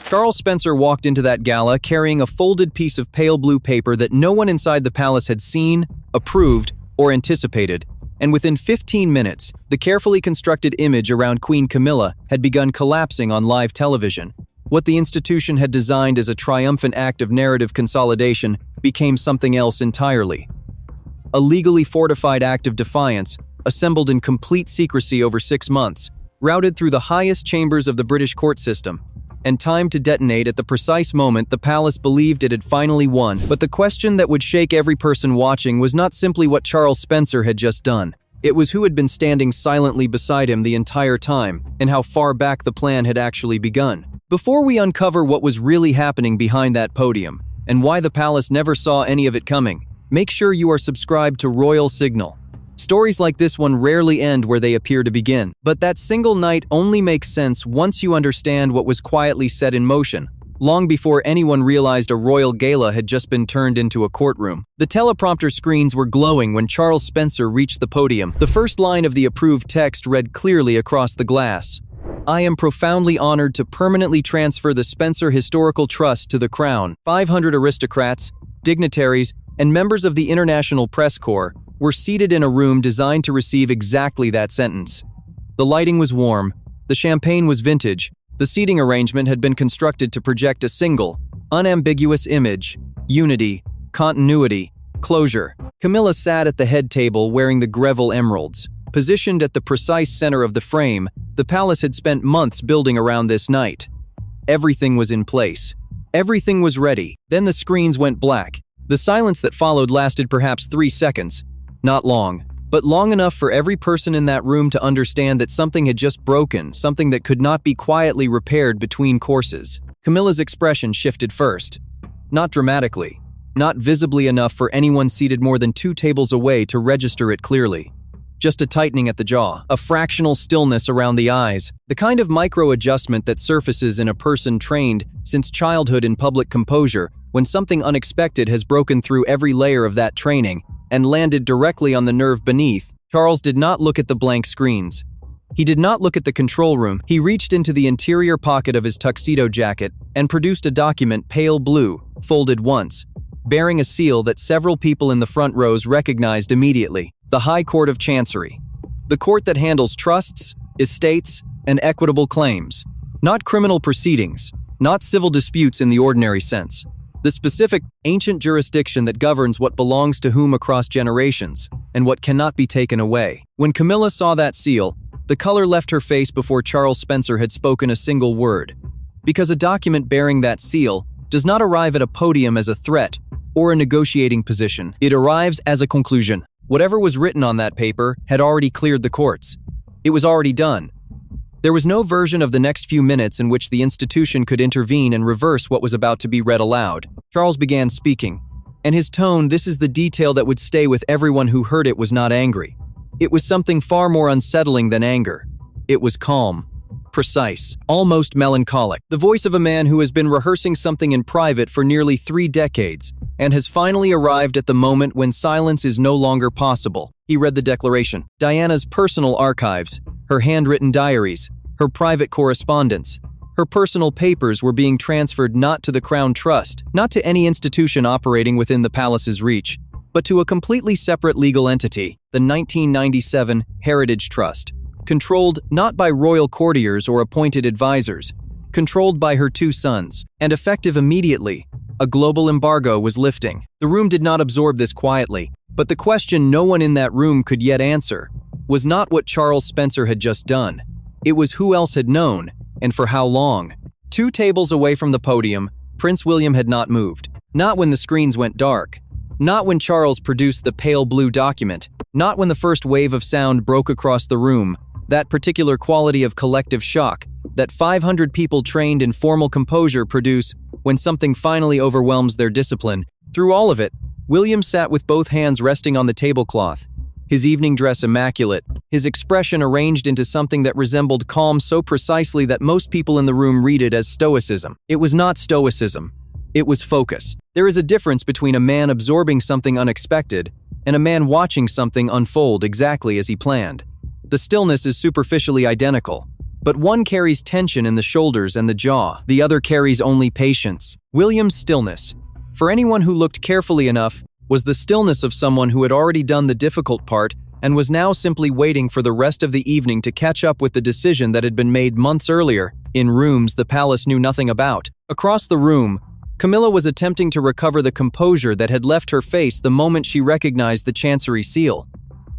Charles Spencer walked into that gala carrying a folded piece of pale blue paper that no one inside the palace had seen, approved, or anticipated. And within 15 minutes, the carefully constructed image around Queen Camilla had begun collapsing on live television. What the institution had designed as a triumphant act of narrative consolidation became something else entirely. A legally fortified act of defiance, assembled in complete secrecy over 6 months, routed through the highest chambers of the British court system, and timed to detonate at the precise moment the palace believed it had finally won. But the question that would shake every person watching was not simply what Charles Spencer had just done. It was who had been standing silently beside him the entire time, and how far back the plan had actually begun. Before we uncover what was really happening behind that podium, and why the palace never saw any of it coming, make sure you are subscribed to Royal Signal. Stories like this one rarely end where they appear to begin, but that single night only makes sense once you understand what was quietly set in motion, long before anyone realized a royal gala had just been turned into a courtroom. The teleprompter screens were glowing when Charles Spencer reached the podium. The first line of the approved text read clearly across the glass: "I am profoundly honored to permanently transfer the Spencer Historical Trust to the Crown." 500 aristocrats, dignitaries, and members of the International Press Corps were seated in a room designed to receive exactly that sentence. The lighting was warm, the champagne was vintage, the seating arrangement had been constructed to project a single, unambiguous image: unity, continuity, closure. Camilla sat at the head table wearing the Greville emeralds. Positioned at the precise center of the frame, the palace had spent months building around this night. Everything was in place. Everything was ready. Then the screens went black. The silence that followed lasted perhaps 3 seconds. Not long, but long enough for every person in that room to understand that something had just broken, something that could not be quietly repaired between courses. Camilla's expression shifted first. Not dramatically, not visibly enough for anyone seated more than 2 tables away to register it clearly. Just a tightening at the jaw, a fractional stillness around the eyes, the kind of micro-adjustment that surfaces in a person trained since childhood in public composure when something unexpected has broken through every layer of that training and landed directly on the nerve beneath. Charles did not look at the blank screens. He did not look at the control room. He reached into the interior pocket of his tuxedo jacket and produced a document pale blue, folded once, bearing a seal that several people in the front rows recognized immediately. The High Court of Chancery. The court that handles trusts, estates, and equitable claims. Not criminal proceedings, not civil disputes in the ordinary sense. The specific, ancient jurisdiction that governs what belongs to whom across generations, and what cannot be taken away. When Camilla saw that seal, the color left her face before Charles Spencer had spoken a single word. Because a document bearing that seal does not arrive at a podium as a threat or a negotiating position. It arrives as a conclusion. Whatever was written on that paper had already cleared the courts. It was already done. There was no version of the next few minutes in which the institution could intervene and reverse what was about to be read aloud. Charles began speaking, and his tone, this is the detail that would stay with everyone who heard it, was not angry. It was something far more unsettling than anger. It was calm, precise, almost melancholic. The voice of a man who has been rehearsing something in private for nearly 3 decades and has finally arrived at the moment when silence is no longer possible. He read the declaration. Diana's personal archives, her handwritten diaries, her private correspondence, her personal papers were being transferred not to the Crown Trust, not to any institution operating within the palace's reach, but to a completely separate legal entity, the 1997 Heritage Trust, controlled not by royal courtiers or appointed advisors, controlled by her 2 sons, and effective immediately. A global embargo was lifting. The room did not absorb this quietly, but the question no one in that room could yet answer was not what Charles Spencer had just done. It was who else had known, and for how long. 2 tables away from the podium, Prince William had not moved. Not when the screens went dark. Not when Charles produced the pale blue document. Not when the first wave of sound broke across the room. That particular quality of collective shock that 500 people trained in formal composure produce when something finally overwhelms their discipline. Through all of it, William sat with both hands resting on the tablecloth, his evening dress immaculate, his expression arranged into something that resembled calm so precisely that most people in the room read it as stoicism. It was not stoicism. It was focus. There is a difference between a man absorbing something unexpected and a man watching something unfold exactly as he planned. The stillness is superficially identical. But one carries tension in the shoulders and the jaw. The other carries only patience. William's stillness, for anyone who looked carefully enough, was the stillness of someone who had already done the difficult part and was now simply waiting for the rest of the evening to catch up with the decision that had been made months earlier, in rooms the palace knew nothing about. Across the room, Camilla was attempting to recover the composure that had left her face the moment she recognized the chancery seal.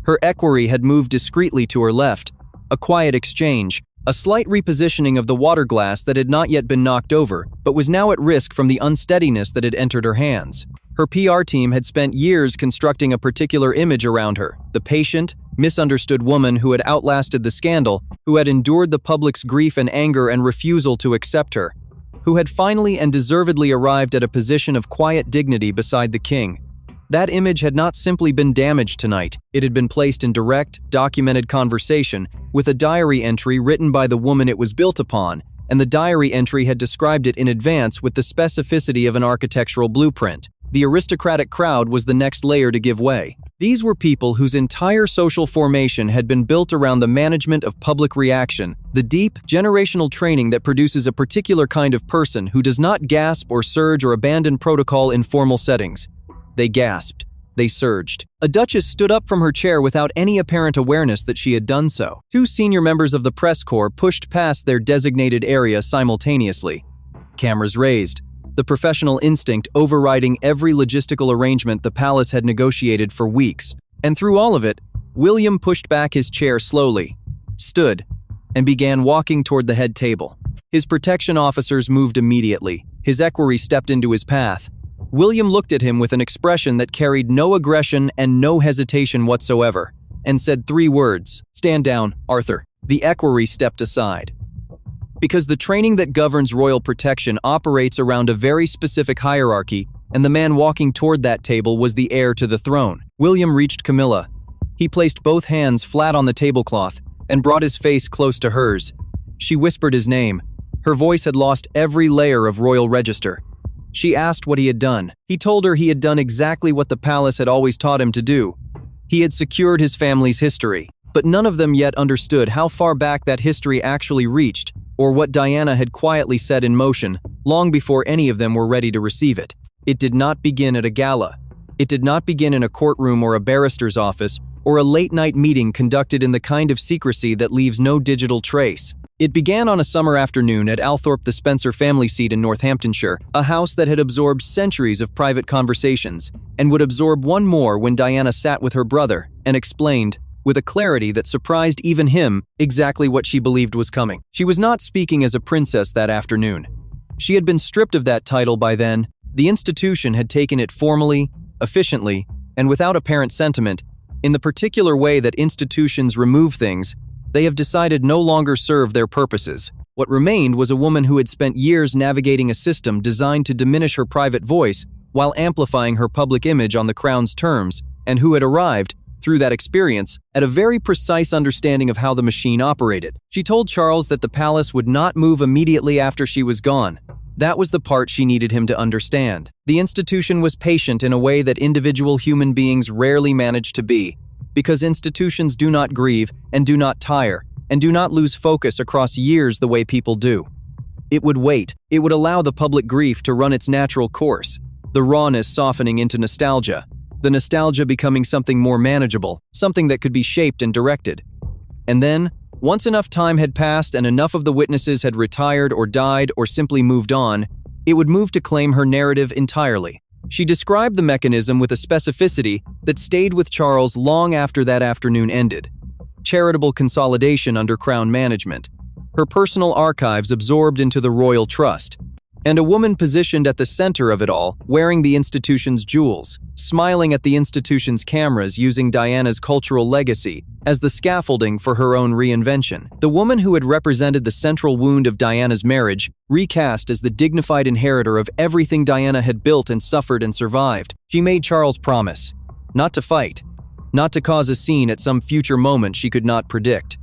Her equerry had moved discreetly to her left, a quiet exchange, a slight repositioning of the water glass that had not yet been knocked over, but was now at risk from the unsteadiness that had entered her hands. Her PR team had spent years constructing a particular image around her, the patient, misunderstood woman who had outlasted the scandal, who had endured the public's grief and anger and refusal to accept her, who had finally and deservedly arrived at a position of quiet dignity beside the king. That image had not simply been damaged tonight, it had been placed in direct, documented conversation with a diary entry written by the woman it was built upon, and the diary entry had described it in advance with the specificity of an architectural blueprint. The aristocratic crowd was the next layer to give way. These were people whose entire social formation had been built around the management of public reaction, the deep, generational training that produces a particular kind of person who does not gasp or surge or abandon protocol in formal settings. They gasped. They surged. A duchess stood up from her chair without any apparent awareness that she had done so. Two senior members of the press corps pushed past their designated area simultaneously. Cameras raised, the professional instinct overriding every logistical arrangement the palace had negotiated for weeks. And through all of it, William pushed back his chair slowly, stood, and began walking toward the head table. His protection officers moved immediately. His equerry stepped into his path. William looked at him with an expression that carried no aggression and no hesitation whatsoever, and said 3 words, "Stand down, Arthur." The equerry stepped aside. Because the training that governs royal protection operates around a very specific hierarchy, and the man walking toward that table was the heir to the throne. William reached Camilla. He placed both hands flat on the tablecloth and brought his face close to hers. She whispered his name. Her voice had lost every layer of royal register. She asked what he had done. He told her he had done exactly what the palace had always taught him to do. He had secured his family's history, but none of them yet understood how far back that history actually reached, or what Diana had quietly set in motion, long before any of them were ready to receive it. It did not begin at a gala. It did not begin in a courtroom or a barrister's office, or a late-night meeting conducted in the kind of secrecy that leaves no digital trace. It began on a summer afternoon at Althorp, the Spencer family seat in Northamptonshire, a house that had absorbed centuries of private conversations, and would absorb one more when Diana sat with her brother and explained, with a clarity that surprised even him, exactly what she believed was coming. She was not speaking as a princess that afternoon. She had been stripped of that title by then. The institution had taken it formally, efficiently, and without apparent sentiment. In the particular way that institutions remove things, they have decided no longer serve their purposes. What remained was a woman who had spent years navigating a system designed to diminish her private voice while amplifying her public image on the crown's terms, and who had arrived, through that experience, at a very precise understanding of how the machine operated. She told Charles that the palace would not move immediately after she was gone. That was the part she needed him to understand. The institution was patient in a way that individual human beings rarely manage to be, because institutions do not grieve and do not tire and do not lose focus across years the way people do. It would wait. It would allow the public grief to run its natural course, the rawness softening into nostalgia, the nostalgia becoming something more manageable, something that could be shaped and directed. And then, once enough time had passed and enough of the witnesses had retired or died or simply moved on, it would move to claim her narrative entirely. She described the mechanism with a specificity that stayed with Charles long after that afternoon ended. Charitable consolidation under crown management, her personal archives absorbed into the royal trust, and a woman positioned at the center of it all, wearing the institution's jewels, smiling at the institution's cameras using Diana's cultural legacy as the scaffolding for her own reinvention. The woman who had represented the central wound of Diana's marriage, recast as the dignified inheritor of everything Diana had built and suffered and survived. She made Charles promise, not to fight, not to cause a scene at some future moment she could not predict,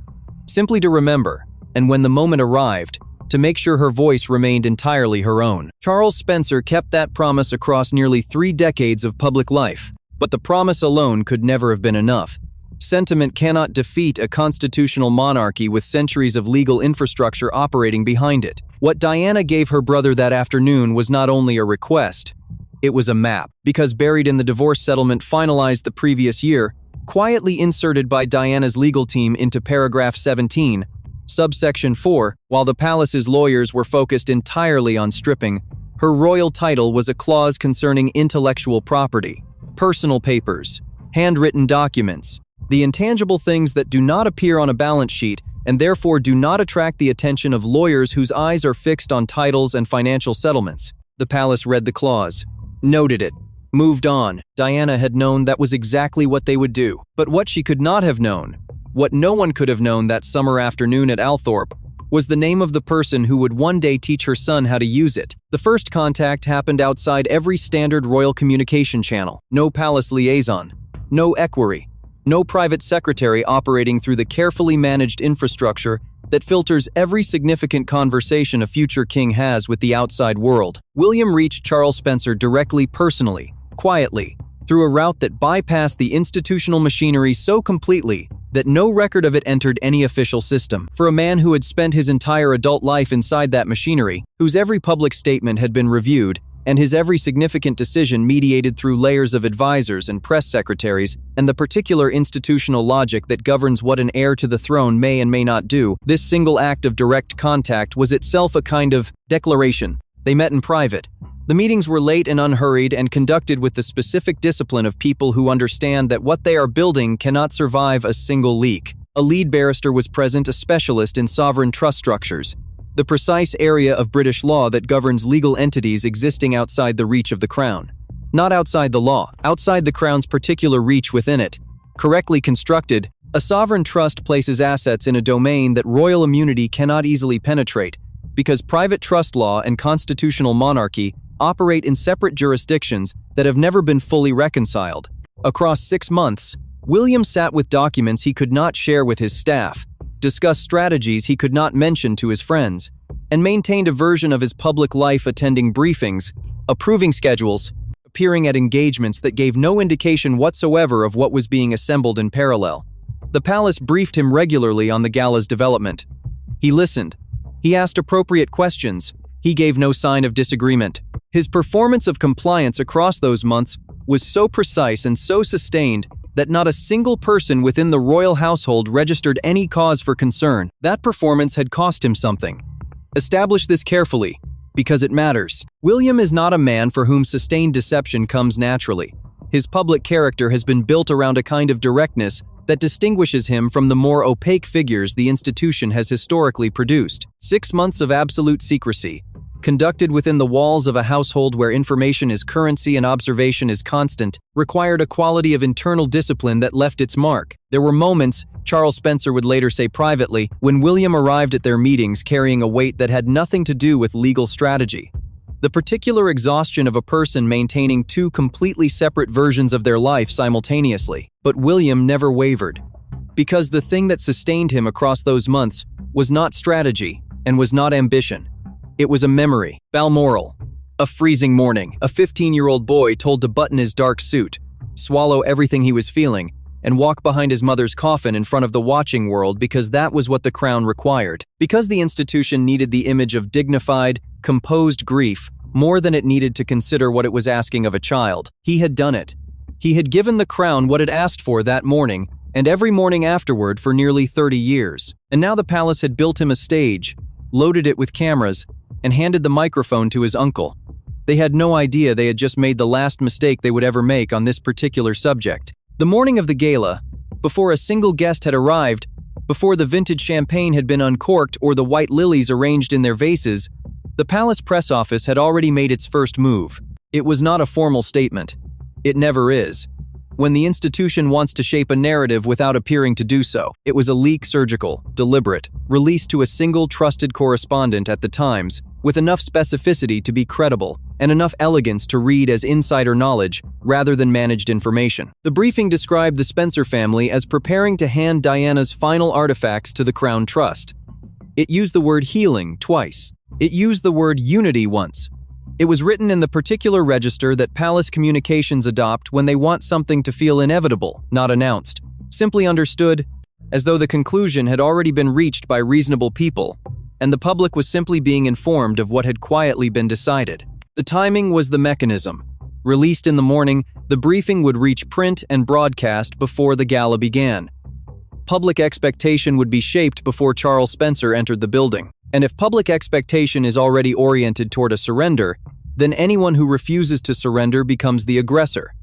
simply to remember, and when the moment arrived, to make sure her voice remained entirely her own. Charles Spencer kept that promise across nearly 3 decades of public life, but the promise alone could never have been enough. Sentiment cannot defeat a constitutional monarchy with centuries of legal infrastructure operating behind it. What Diana gave her brother that afternoon was not only a request, it was a map, because buried in the divorce settlement finalized the previous year, quietly inserted by Diana's legal team into paragraph 17, subsection 4, while the palace's lawyers were focused entirely on stripping, her royal title was a clause concerning intellectual property, personal papers, handwritten documents, the intangible things that do not appear on a balance sheet and therefore do not attract the attention of lawyers whose eyes are fixed on titles and financial settlements. The palace read the clause, noted it, moved on. Diana had known that was exactly what they would do. But what she could not have known, what no one could have known that summer afternoon at Althorp, was the name of the person who would one day teach her son how to use it. The first contact happened outside every standard royal communication channel. No palace liaison, no equerry, no private secretary operating through the carefully managed infrastructure that filters every significant conversation a future king has with the outside world. William reached Charles Spencer directly, personally, quietly, through a route that bypassed the institutional machinery so completely that no record of it entered any official system. For a man who had spent his entire adult life inside that machinery, whose every public statement had been reviewed, and his every significant decision mediated through layers of advisors and press secretaries, and the particular institutional logic that governs what an heir to the throne may and may not do, this single act of direct contact was itself a kind of declaration. They met in private. The meetings were late and unhurried and conducted with the specific discipline of people who understand that what they are building cannot survive a single leak. A lead barrister was present, a specialist in sovereign trust structures, the precise area of British law that governs legal entities existing outside the reach of the Crown. Not outside the law, outside the Crown's particular reach within it. Correctly constructed, a sovereign trust places assets in a domain that royal immunity cannot easily penetrate, because private trust law and constitutional monarchy operate in separate jurisdictions that have never been fully reconciled. Across 6 months, William sat with documents he could not share with his staff, discussed strategies he could not mention to his friends, and maintained a version of his public life attending briefings, approving schedules, appearing at engagements that gave no indication whatsoever of what was being assembled in parallel. The palace briefed him regularly on the gala's development. He listened. He asked appropriate questions. He gave no sign of disagreement. His performance of compliance across those months was so precise and so sustained that not a single person within the royal household registered any cause for concern. That performance had cost him something. Establish this carefully, because it matters. William is not a man for whom sustained deception comes naturally. His public character has been built around a kind of directness that distinguishes him from the more opaque figures the institution has historically produced. 6 months of absolute secrecy, conducted within the walls of a household where information is currency and observation is constant, required a quality of internal discipline that left its mark. There were moments, Charles Spencer would later say privately, when William arrived at their meetings carrying a weight that had nothing to do with legal strategy. The particular exhaustion of a person maintaining 2 completely separate versions of their life simultaneously. But William never wavered, because the thing that sustained him across those months was not strategy and was not ambition. It was a memory. Balmoral. A freezing morning. A 15-year-old boy told to button his dark suit, swallow everything he was feeling, and walk behind his mother's coffin in front of the watching world because that was what the Crown required. Because the institution needed the image of dignified, composed grief more than it needed to consider what it was asking of a child. He had done it. He had given the Crown what it asked for that morning, and every morning afterward for nearly 30 years. And now the palace had built him a stage, loaded it with cameras, and handed the microphone to his uncle. They had no idea they had just made the last mistake they would ever make on this particular subject. The morning of the gala, before a single guest had arrived, before the vintage champagne had been uncorked or the white lilies arranged in their vases, the palace press office had already made its first move. It was not a formal statement. It never is. When the institution wants to shape a narrative without appearing to do so, it was a leak, surgical, deliberate, released to a single trusted correspondent at the Times, with enough specificity to be credible, and enough elegance to read as insider knowledge rather than managed information. The briefing described the Spencer family as preparing to hand Diana's final artifacts to the Crown Trust. It used the word healing twice. It used the word unity once. It was written in the particular register that palace communications adopt when they want something to feel inevitable, not announced. simply understood as though the conclusion had already been reached by reasonable people, and the public was simply being informed of what had quietly been decided. The timing was the mechanism. Released in the morning, the briefing would reach print and broadcast before the gala began. Public expectation would be shaped before Charles Spencer entered the building. And if public expectation is already oriented toward a surrender, then anyone who refuses to surrender becomes the aggressor.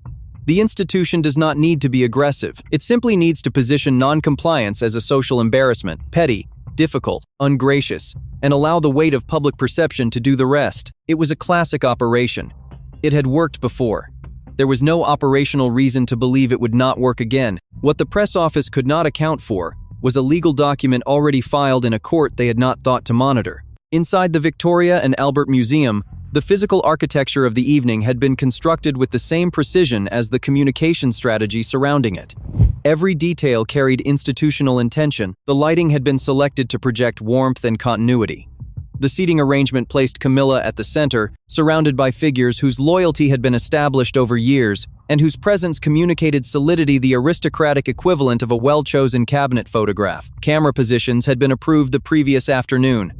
The institution does not need to be aggressive. It simply needs to position non-compliance as a social embarrassment, petty, difficult, ungracious, and allow the weight of public perception to do the rest. It was a classic operation. It had worked before. There was no operational reason to believe it would not work again. What the press office could not account for was a legal document already filed in a court they had not thought to monitor. Inside the Victoria and Albert Museum, the physical architecture of the evening had been constructed with the same precision as the communication strategy surrounding it. Every detail carried institutional intention. The lighting had been selected to project warmth and continuity. The seating arrangement placed Camilla at the center, surrounded by figures whose loyalty had been established over years and whose presence communicated solidity, the aristocratic equivalent of a well-chosen cabinet photograph. Camera positions had been approved the previous afternoon.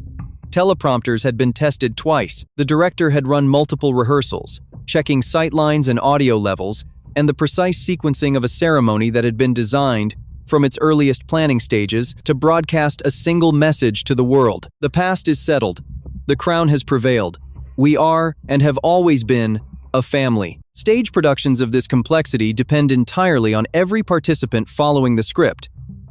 Teleprompters had been tested twice. The director had run multiple rehearsals, checking sightlines and audio levels, and the precise sequencing of a ceremony that had been designed, from its earliest planning stages, to broadcast a single message to the world. The past is settled. The crown has prevailed. We are, and have always been, a family. Stage productions of this complexity depend entirely on every participant following the script.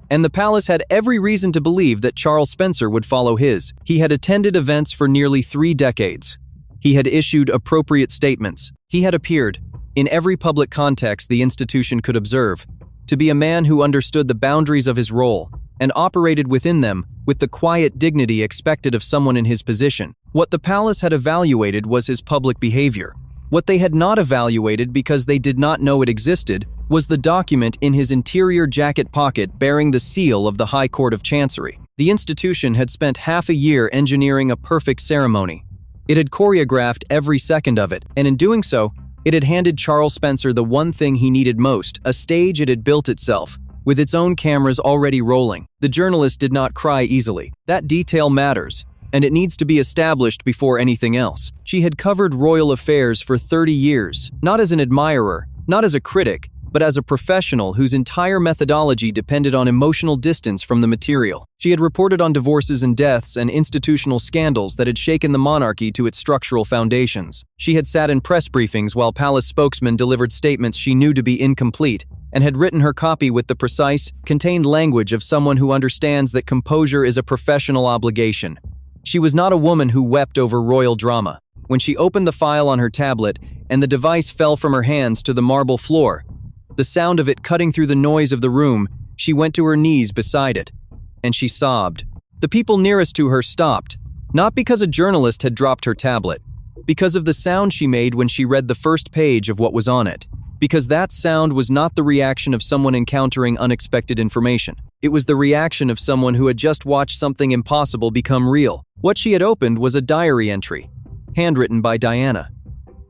And the palace had every reason to believe that Charles Spencer would follow his. He had attended events for nearly 3 decades. He had issued appropriate statements. He had appeared, in every public context the institution could observe, to be a man who understood the boundaries of his role and operated within them with the quiet dignity expected of someone in his position. What the palace had evaluated was his public behavior. What they had not evaluated, because they did not know it existed, was the document in his interior jacket pocket bearing the seal of the High Court of Chancery. The institution had spent half a year engineering a perfect ceremony. It had choreographed every second of it, and in doing so, it had handed Charles Spencer the one thing he needed most, a stage it had built itself, with its own cameras already rolling. The journalist did not cry easily. That detail matters, and it needs to be established before anything else. She had covered royal affairs for 30 years, not as an admirer, not as a critic, but as a professional whose entire methodology depended on emotional distance from the material. She had reported on divorces and deaths and institutional scandals that had shaken the monarchy to its structural foundations. She had sat in press briefings while palace spokesmen delivered statements she knew to be incomplete, and had written her copy with the precise, contained language of someone who understands that composure is a professional obligation. She was not a woman who wept over royal drama. When she opened the file on her tablet and the device fell from her hands to the marble floor, the sound of it cutting through the noise of the room, she went to her knees beside it, and she sobbed. The people nearest to her stopped, not because a journalist had dropped her tablet, because of the sound she made when she read the first page of what was on it. Because that sound was not the reaction of someone encountering unexpected information. It was the reaction of someone who had just watched something impossible become real. What she had opened was a diary entry, handwritten by Diana,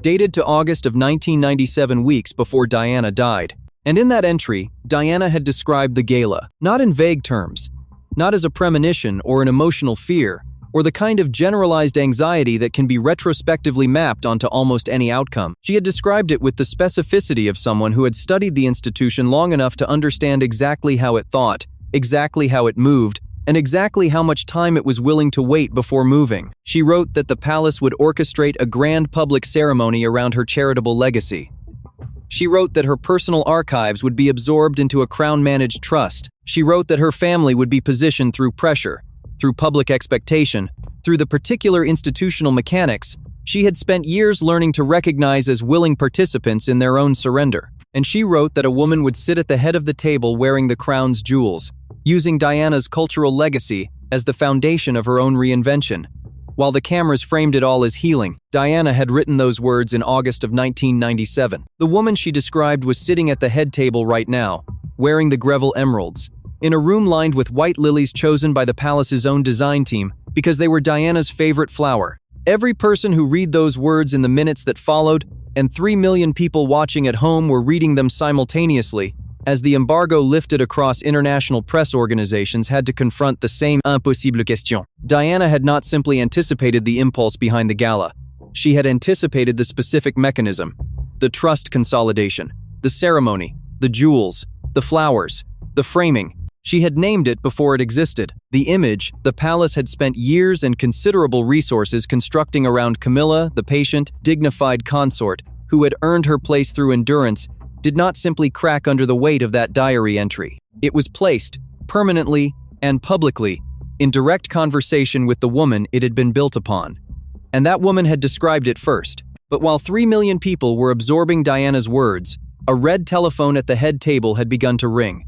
dated to August of 1997, weeks before Diana died. And in that entry, Diana had described the gala, not in vague terms, not as a premonition or an emotional fear, or the kind of generalized anxiety that can be retrospectively mapped onto almost any outcome. She had described it with the specificity of someone who had studied the institution long enough to understand exactly how it thought, exactly how it moved, and exactly how much time it was willing to wait before moving. She wrote that the palace would orchestrate a grand public ceremony around her charitable legacy. She wrote that her personal archives would be absorbed into a crown-managed trust. She wrote that her family would be positioned through pressure, through public expectation, through the particular institutional mechanics she had spent years learning to recognize as willing participants in their own surrender. And she wrote that a woman would sit at the head of the table wearing the crown's jewels, using Diana's cultural legacy as the foundation of her own reinvention. While the cameras framed it all as healing, Diana had written those words in August of 1997. The woman she described was sitting at the head table right now, wearing the Greville emeralds, in a room lined with white lilies chosen by the palace's own design team because they were Diana's favorite flower. Every person who read those words in the minutes that followed, and 3 million people watching at home were reading them simultaneously, as the embargo lifted across international press organizations had to confront the same impossible question. Diana had not simply anticipated the impulse behind the gala. She had anticipated the specific mechanism, the trust consolidation, the ceremony, the jewels, the flowers, the framing. She had named it before it existed. The image the palace had spent years and considerable resources constructing around Camilla, the patient, dignified consort, who had earned her place through endurance, did not simply crack under the weight of that diary entry. It was placed, permanently and publicly, in direct conversation with the woman it had been built upon. And that woman had described it first. But while 3 million people were absorbing Diana's words, a red telephone at the head table had begun to ring.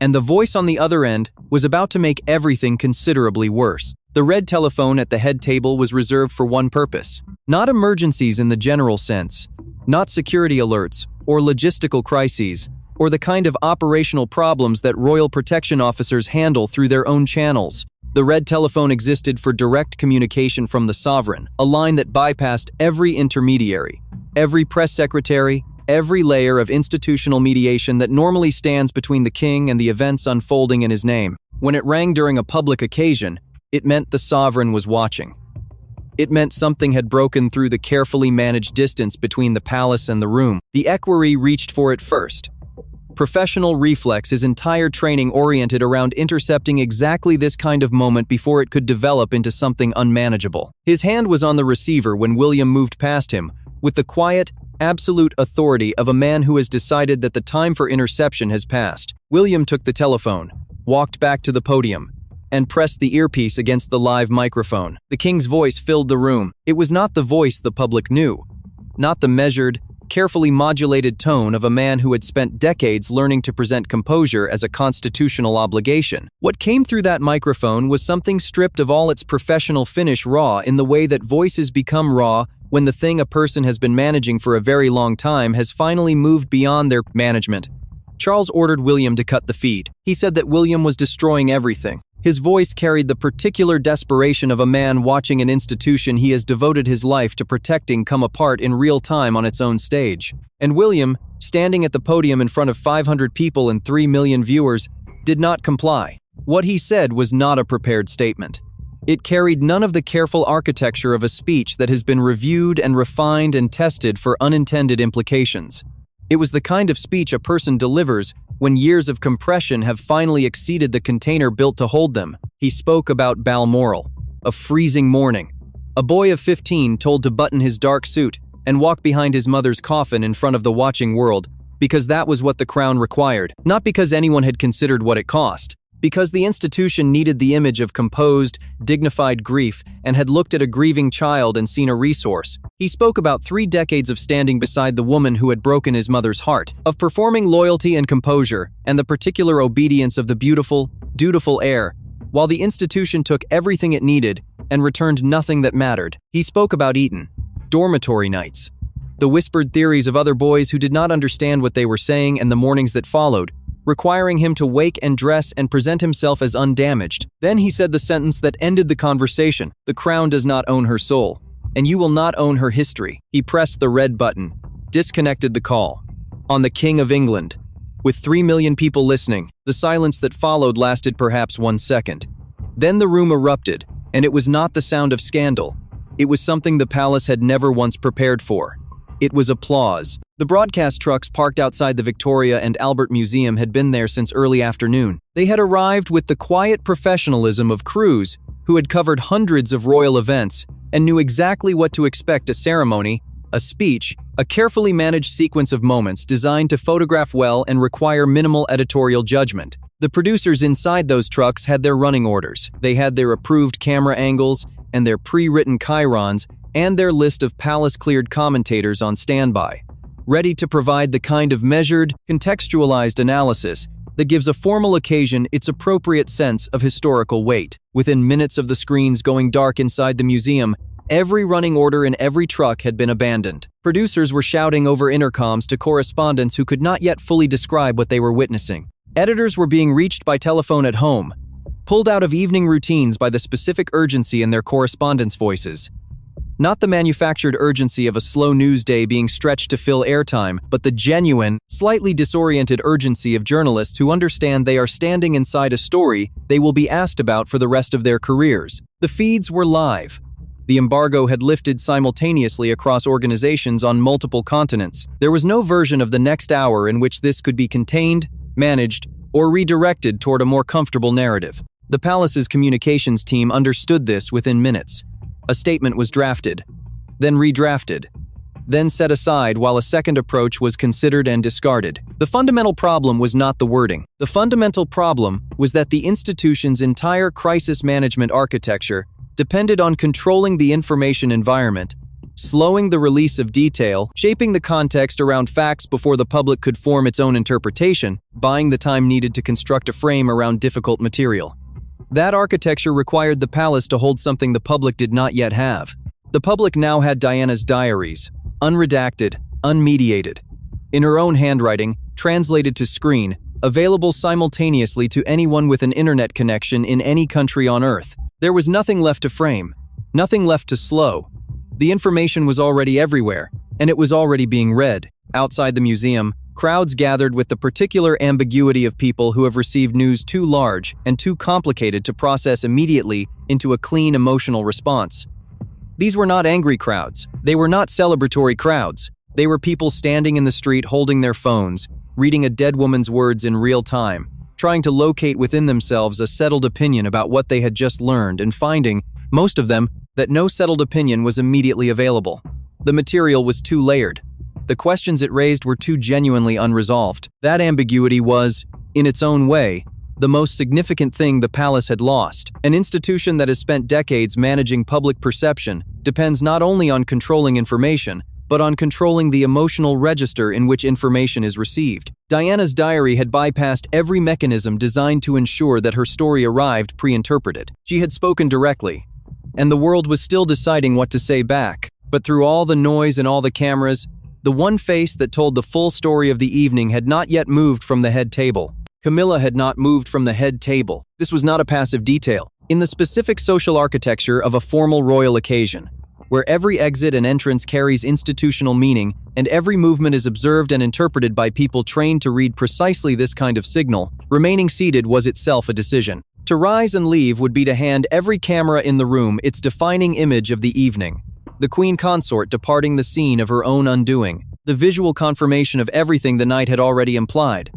And the voice on the other end was about to make everything considerably worse. The red telephone at the head table was reserved for one purpose. Not emergencies in the general sense, not security alerts or logistical crises, or the kind of operational problems that royal protection officers handle through their own channels. The red telephone existed for direct communication from the sovereign, a line that bypassed every intermediary, every press secretary, every layer of institutional mediation that normally stands between the king and the events unfolding in his name. When it rang during a public occasion, it meant the sovereign was watching. It meant something had broken through the carefully managed distance between the palace and the room. The equerry reached for it first. Professional reflex, his entire training oriented around intercepting exactly this kind of moment before it could develop into something unmanageable. His hand was on the receiver when William moved past him, with the quiet, absolute authority of a man who has decided that the time for interception has passed. William took the telephone, walked back to the podium, and pressed the earpiece against the live microphone. The king's voice filled the room. It was not the voice the public knew, not the measured, carefully modulated tone of a man who had spent decades learning to present composure as a constitutional obligation. What came through that microphone was something stripped of all its professional finish, raw in the way that voices become raw when the thing a person has been managing for a very long time has finally moved beyond their management. Charles ordered William to cut the feed. He said that William was destroying everything. His voice carried the particular desperation of a man watching an institution he has devoted his life to protecting come apart in real time on its own stage. And William, standing at the podium in front of 500 people and 3 million viewers, did not comply. What he said was not a prepared statement. It carried none of the careful architecture of a speech that has been reviewed and refined and tested for unintended implications. It was the kind of speech a person delivers when years of compression have finally exceeded the container built to hold them. He spoke about Balmoral, a freezing morning. A boy of 15 told to button his dark suit and walk behind his mother's coffin in front of the watching world, because that was what the crown required, not because anyone had considered what it cost. Because the institution needed the image of composed, dignified grief and had looked at a grieving child and seen a resource. He spoke about 3 decades of standing beside the woman who had broken his mother's heart, of performing loyalty and composure, and the particular obedience of the beautiful, dutiful heir, while the institution took everything it needed and returned nothing that mattered. He spoke about Eton, dormitory nights, the whispered theories of other boys who did not understand what they were saying, and the mornings that followed, requiring him to wake and dress and present himself as undamaged. Then he said the sentence that ended the conversation: "The crown does not own her soul, and you will not own her history." He pressed the red button, disconnected the call. On the King of England. With 3 million people listening, the silence that followed lasted perhaps 1 second. Then the room erupted, and it was not the sound of scandal. It was something the palace had never once prepared for. It was applause. The broadcast trucks parked outside the Victoria and Albert Museum had been there since early afternoon. They had arrived with the quiet professionalism of crews who had covered hundreds of royal events and knew exactly what to expect: a ceremony, a speech, a carefully managed sequence of moments designed to photograph well and require minimal editorial judgment. The producers inside those trucks had their running orders. They had their approved camera angles and their pre-written chyrons and their list of palace-cleared commentators on standby, ready to provide the kind of measured, contextualized analysis that gives a formal occasion its appropriate sense of historical weight. Within minutes of the screens going dark inside the museum, every running order in every truck had been abandoned. Producers were shouting over intercoms to correspondents who could not yet fully describe what they were witnessing. Editors were being reached by telephone at home, pulled out of evening routines by the specific urgency in their correspondents' voices. Not the manufactured urgency of a slow news day being stretched to fill airtime, but the genuine, slightly disoriented urgency of journalists who understand they are standing inside a story they will be asked about for the rest of their careers. The feeds were live. The embargo had lifted simultaneously across organizations on multiple continents. There was no version of the next hour in which this could be contained, managed, or redirected toward a more comfortable narrative. The palace's communications team understood this within minutes. A statement was drafted, then redrafted, then set aside while a second approach was considered and discarded. The fundamental problem was not the wording. The fundamental problem was that the institution's entire crisis management architecture depended on controlling the information environment, slowing the release of detail, shaping the context around facts before the public could form its own interpretation, buying the time needed to construct a frame around difficult material. That architecture required the palace to hold something the public did not yet have. The public now had Diana's diaries, unredacted, unmediated, in her own handwriting, translated to screen, available simultaneously to anyone with an internet connection in any country on Earth. There was nothing left to frame, nothing left to slow. The information was already everywhere, and it was already being read. Outside the museum, crowds gathered with the particular ambiguity of people who have received news too large and too complicated to process immediately into a clean emotional response. These were not angry crowds. They were not celebratory crowds. They were people standing in the street holding their phones, reading a dead woman's words in real time, trying to locate within themselves a settled opinion about what they had just learned and finding, most of them, that no settled opinion was immediately available. The material was too layered. The questions it raised were too genuinely unresolved. That ambiguity was, in its own way, the most significant thing the palace had lost. An institution that has spent decades managing public perception depends not only on controlling information, but on controlling the emotional register in which information is received. Diana's diary had bypassed every mechanism designed to ensure that her story arrived pre-interpreted. She had spoken directly, and the world was still deciding what to say back. But through all the noise and all the cameras, the one face that told the full story of the evening had not yet moved from the head table. Camilla had not moved from the head table. This was not a passive detail. In the specific social architecture of a formal royal occasion, where every exit and entrance carries institutional meaning and every movement is observed and interpreted by people trained to read precisely this kind of signal, remaining seated was itself a decision. To rise and leave would be to hand every camera in the room its defining image of the evening. The queen consort departing the scene of her own undoing, the visual confirmation of everything the night had already implied.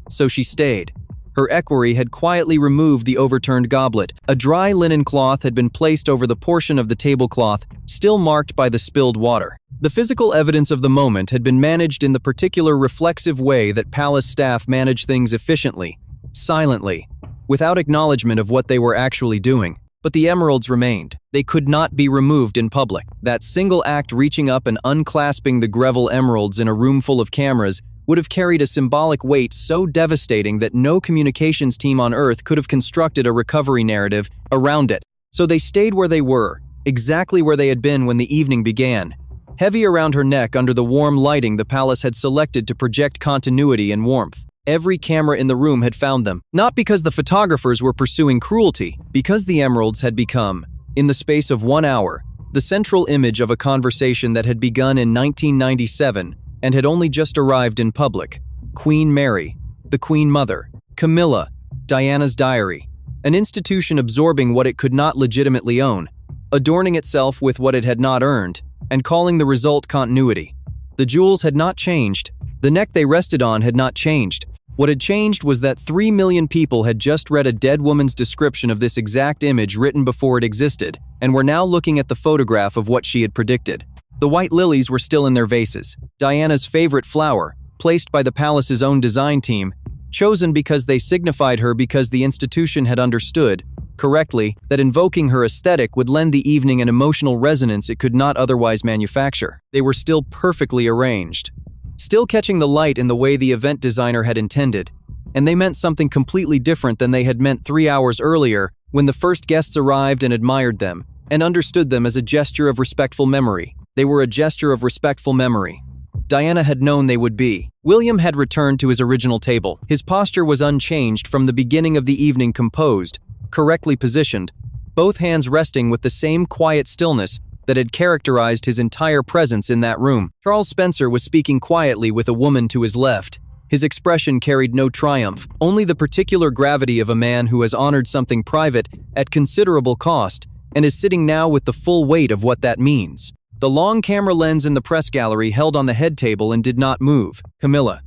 So she stayed. Her equerry had quietly removed the overturned goblet. A dry linen cloth had been placed over the portion of the tablecloth still marked by the spilled water. The physical evidence of the moment had been managed in the particular reflexive way that palace staff manage things efficiently, silently, without acknowledgement of what they were actually doing. But the emeralds remained. They could not be removed in public. That single act, reaching up and unclasping the Greville emeralds in a room full of cameras, would have carried a symbolic weight so devastating that no communications team on Earth could have constructed a recovery narrative around it. So they stayed where they were, exactly where they had been when the evening began. Heavy around her neck under the warm lighting the palace had selected to project continuity and warmth. Every camera in the room had found them, not because the photographers were pursuing cruelty, because the emeralds had become, in the space of 1 hour, the central image of a conversation that had begun in 1997 and had only just arrived in public. Queen Mary, the Queen Mother, Camilla, Diana's diary, an institution absorbing what it could not legitimately own, adorning itself with what it had not earned, and calling the result continuity. The jewels had not changed. The neck they rested on had not changed. What had changed was that 3 million people had just read a dead woman's description of this exact image written before it existed, and were now looking at the photograph of what she had predicted. The white lilies were still in their vases, Diana's favorite flower, placed by the palace's own design team, chosen because they signified her because the institution had understood, correctly, that invoking her aesthetic would lend the evening an emotional resonance it could not otherwise manufacture. They were still perfectly arranged, still catching the light in the way the event designer had intended, and they meant something completely different than they had meant 3 hours earlier when the first guests arrived and admired them, and understood them as a gesture of respectful memory. They were a gesture of respectful memory. Diana had known they would be. William had returned to his original table. His posture was unchanged from the beginning of the evening, composed, correctly positioned, both hands resting with the same quiet stillness that had characterized his entire presence in that room. Charles Spencer was speaking quietly with a woman to his left. His expression carried no triumph, only the particular gravity of a man who has honored something private at considerable cost and is sitting now with the full weight of what that means. The long camera lens in the press gallery held on the head table and did not move. Camilla.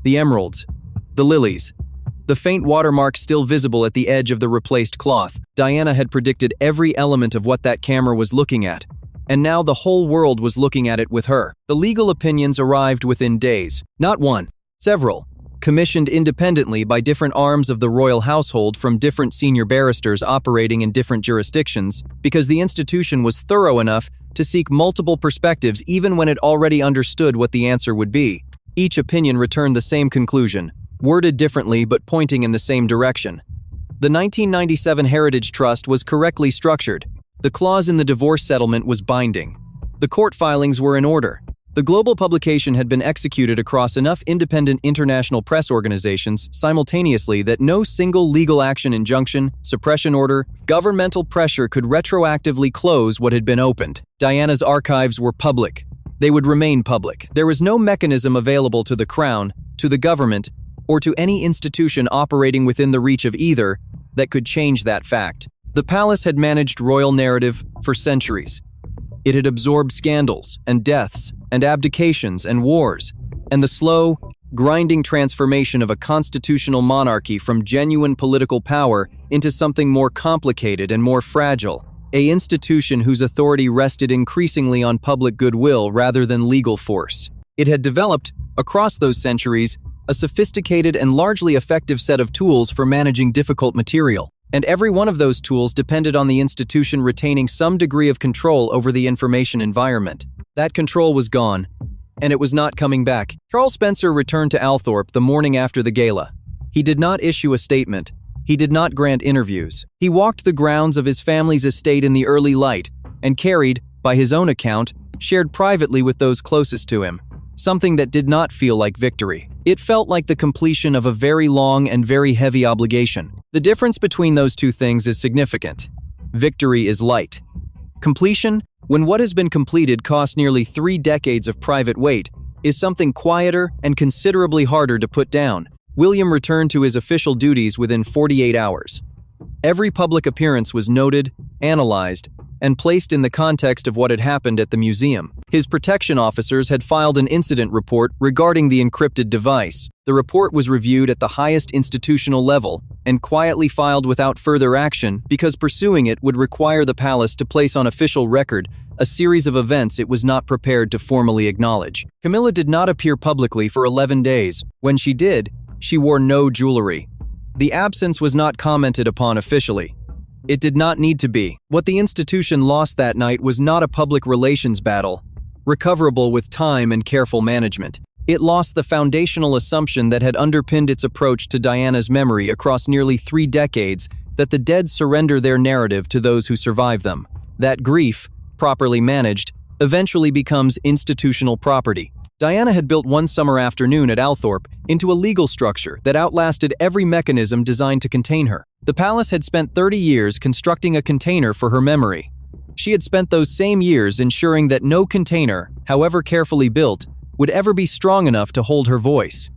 The emeralds. The lilies. The faint watermark still visible at the edge of the replaced cloth. Diana had predicted every element of what that camera was looking at, and now the whole world was looking at it with her. The legal opinions arrived within days. Not one, several, commissioned independently by different arms of the royal household from different senior barristers operating in different jurisdictions, because the institution was thorough enough to seek multiple perspectives even when it already understood what the answer would be. Each opinion returned the same conclusion, worded differently but pointing in the same direction. The 1997 Heritage Trust was correctly structured. The clause in the divorce settlement was binding. The court filings were in order. The global publication had been executed across enough independent international press organizations simultaneously that no single legal action, injunction, suppression order, governmental pressure could retroactively close what had been opened. Diana's archives were public. They would remain public. There was no mechanism available to the Crown, to the government, or to any institution operating within the reach of either that could change that fact. The palace had managed royal narrative for centuries. It had absorbed scandals and deaths and abdications and wars, and the slow, grinding transformation of a constitutional monarchy from genuine political power into something more complicated and more fragile, an institution whose authority rested increasingly on public goodwill rather than legal force. It had developed, across those centuries, a sophisticated and largely effective set of tools for managing difficult material. And every one of those tools depended on the institution retaining some degree of control over the information environment. That control was gone, and it was not coming back. Charles Spencer returned to Althorp the morning after the gala. He did not issue a statement. He did not grant interviews. He walked the grounds of his family's estate in the early light and carried, by his own account, shared privately with those closest to him, something that did not feel like victory. It felt like the completion of a very long and very heavy obligation. The difference between those two things is significant. Victory is light. Completion, when what has been completed costs nearly 3 decades of private weight, is something quieter and considerably harder to put down. William returned to his official duties within 48 hours. Every public appearance was noted, analyzed, and placed in the context of what had happened at the museum. His protection officers had filed an incident report regarding the encrypted device. The report was reviewed at the highest institutional level and quietly filed without further action because pursuing it would require the palace to place on official record a series of events it was not prepared to formally acknowledge. Camilla did not appear publicly for 11 days. When she did, she wore no jewelry. The absence was not commented upon officially. It did not need to be. What the institution lost that night was not a public relations battle, recoverable with time and careful management. It lost the foundational assumption that had underpinned its approach to Diana's memory across nearly 3 decades, that the dead surrender their narrative to those who survive them. That grief, properly managed, eventually becomes institutional property. Diana had built one summer afternoon at Althorp into a legal structure that outlasted every mechanism designed to contain her. The palace had spent 30 years constructing a container for her memory. She had spent those same years ensuring that no container, however carefully built, would ever be strong enough to hold her voice.